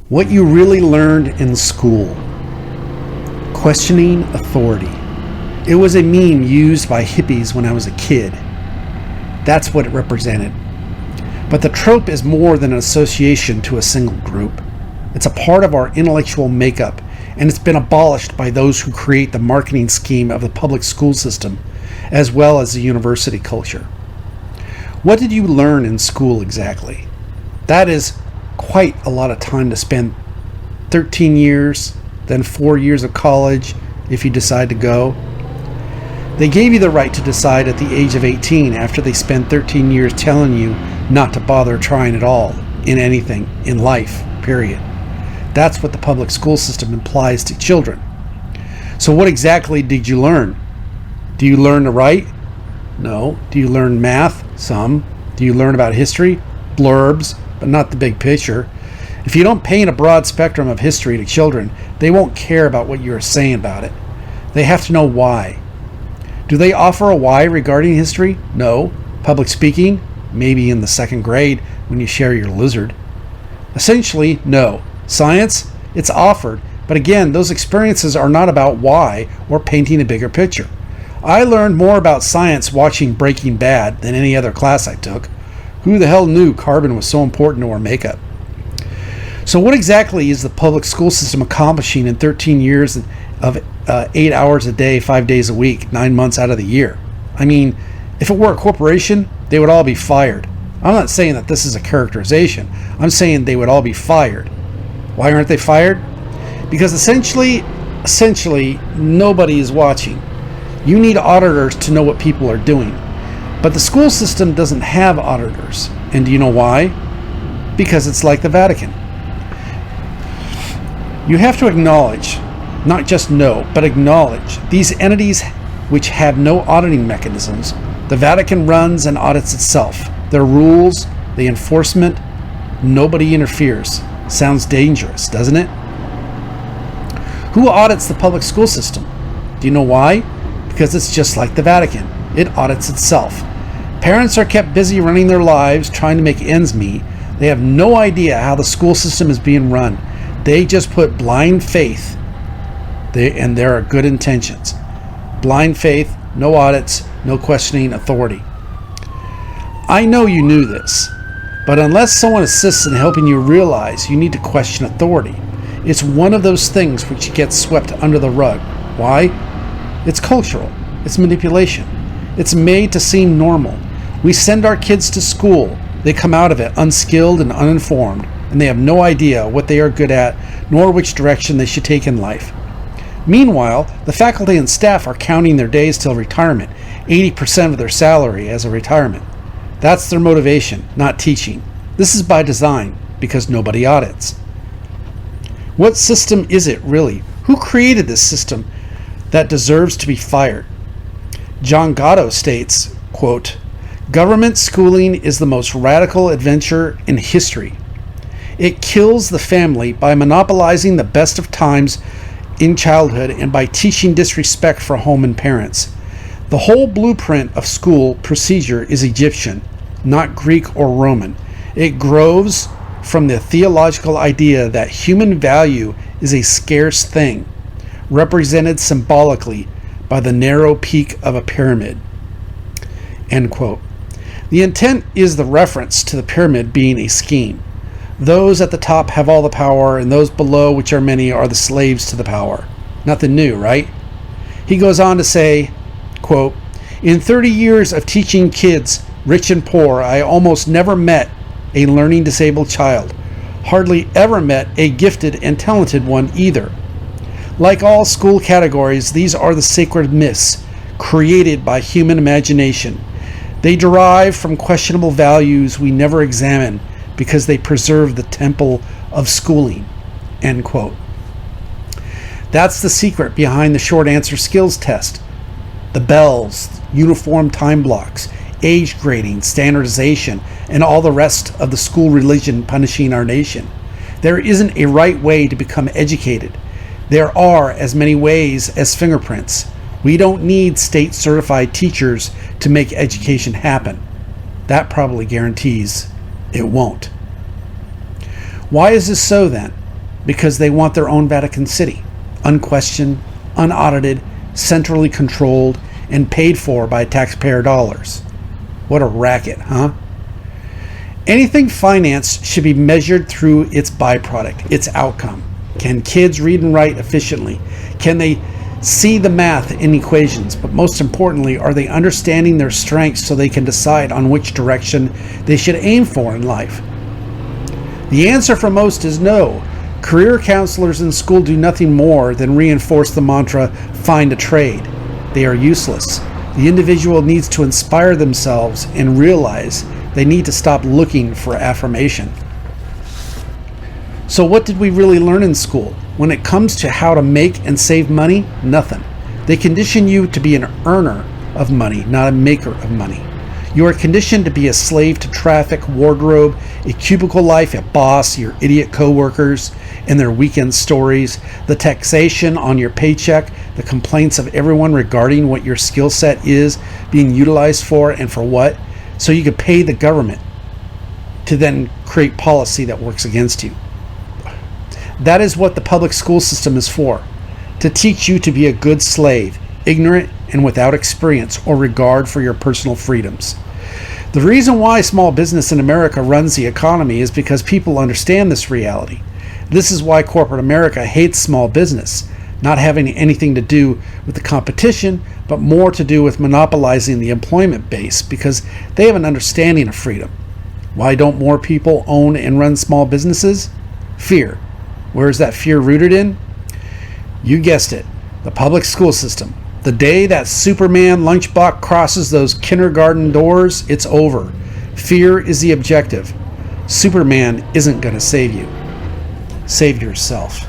What you really learned in school. Questioning authority. It was a meme used by hippies when I was a kid. That's what it represented. But the trope is more than an association to a single group. It's a part of our intellectual makeup, and it's been abolished by those who create the marketing scheme of the public school system, as well as the university culture. What did you learn in school exactly? That is quite a lot of time to spend. 13 years, then 4 years of college if you decide to go. They gave you the right to decide at the age of 18 after they spent 13 years telling you not to bother trying at all in anything in life, period. That's what the public school system implies to children. So what exactly did you learn? Do you learn to write? No. Do you learn math? Some. Do you learn about history? Blurbs, but not the big picture. If you don't paint a broad spectrum of history to children, they won't care about what you're saying about it. They have to know why. Do they offer a why regarding history? No. Public speaking? Maybe in the second grade when you share your lizard. Essentially, no. Science? It's offered, but again, those experiences are not about why or painting a bigger picture. I learned more about science watching Breaking Bad than any other class I took. Who the hell knew carbon was so important to our makeup? So what exactly is the public school system accomplishing in 13 years of 8 hours a day, 5 days a week, 9 months out of the year? I mean, if it were a corporation, they would all be fired. I'm not saying that this is a characterization. I'm saying they would all be fired. Why aren't they fired? Because essentially, nobody is watching. You need auditors to know what people are doing. But the school system doesn't have auditors. And do you know why? Because it's like the Vatican. You have to acknowledge, not just know, but acknowledge these entities which have no auditing mechanisms. The Vatican runs and audits itself. Their rules, the enforcement, nobody interferes. Sounds dangerous, doesn't it? Who audits the public school system? Do you know why? Because it's just like the Vatican. It audits itself. Parents are kept busy running their lives, trying to make ends meet. They have no idea how the school system is being run. They just put blind faith, and there are good intentions. Blind faith, no audits, no questioning authority. I know you knew this, but unless someone assists in helping you realize you need to question authority, it's one of those things which gets swept under the rug. Why? It's cultural. It's manipulation. It's made to seem normal. We send our kids to school. They come out of it unskilled and uninformed, and they have no idea what they are good at, nor which direction they should take in life. Meanwhile, the faculty and staff are counting their days till retirement, 80% of their salary as a retirement. That's their motivation, not teaching. This is by design, because nobody audits. What system is it, really? Who created this system that deserves to be fired? John Gatto states, quote, "Government schooling is the most radical adventure in history. It kills the family by monopolizing the best of times in childhood and by teaching disrespect for home and parents. The whole blueprint of school procedure is Egyptian, not Greek or Roman. It grows from the theological idea that human value is a scarce thing, represented symbolically by the narrow peak of a pyramid." End quote. The intent is the reference to the pyramid being a scheme. Those at the top have all the power, and those below, which are many, are the slaves to the power. Nothing new, right? He goes on to say, quote, "In 30 years of teaching kids, rich and poor, I almost never met a learning disabled child. Hardly ever met a gifted and talented one either. Like all school categories, these are the sacred myths created by human imagination. They derive from questionable values we never examine because they preserve the temple of schooling." End quote. That's the secret behind the short answer skills test. The bells, uniform time blocks, age grading, standardization, and all the rest of the school religion punishing our nation. There isn't a right way to become educated. There are as many ways as fingerprints. We don't need state-certified teachers to make education happen. That probably guarantees it won't. Why is this so then? because they want their own Vatican City, unquestioned, unaudited, centrally controlled, and paid for by taxpayer dollars. What a racket, huh? Anything financed should be measured through its byproduct, its outcome. Can kids read and write efficiently? Can they see the math in equations? But most importantly, are they understanding their strengths so they can decide on which direction they should aim for in life? The answer for most is no. Career counselors in school do nothing more than reinforce the mantra, find a trade. They are useless. The individual needs to inspire themselves and realize they need to stop looking for affirmation. So what did we really learn in school? When it comes to how to make and save money, nothing. They condition you to be an earner of money, not a maker of money. You are conditioned to be a slave to traffic, wardrobe, a cubicle life, a boss, your idiot coworkers, and their weekend stories, the taxation on your paycheck, the complaints of everyone regarding what your skill set is being utilized for and for what, so you could pay the government to then create policy that works against you. That is what the public school system is for, to teach you to be a good slave, ignorant and without experience or regard for your personal freedoms. The reason why small business in America runs the economy is because people understand this reality. This is why corporate America hates small business, not having anything to do with the competition, but more to do with monopolizing the employment base because they have an understanding of freedom. Why don't more people own and run small businesses? Fear. Where is that fear rooted in? You guessed it, the public school system. The day that Superman lunchbox crosses those kindergarten doors, it's over. Fear is the objective. Superman isn't going to save you. Save yourself.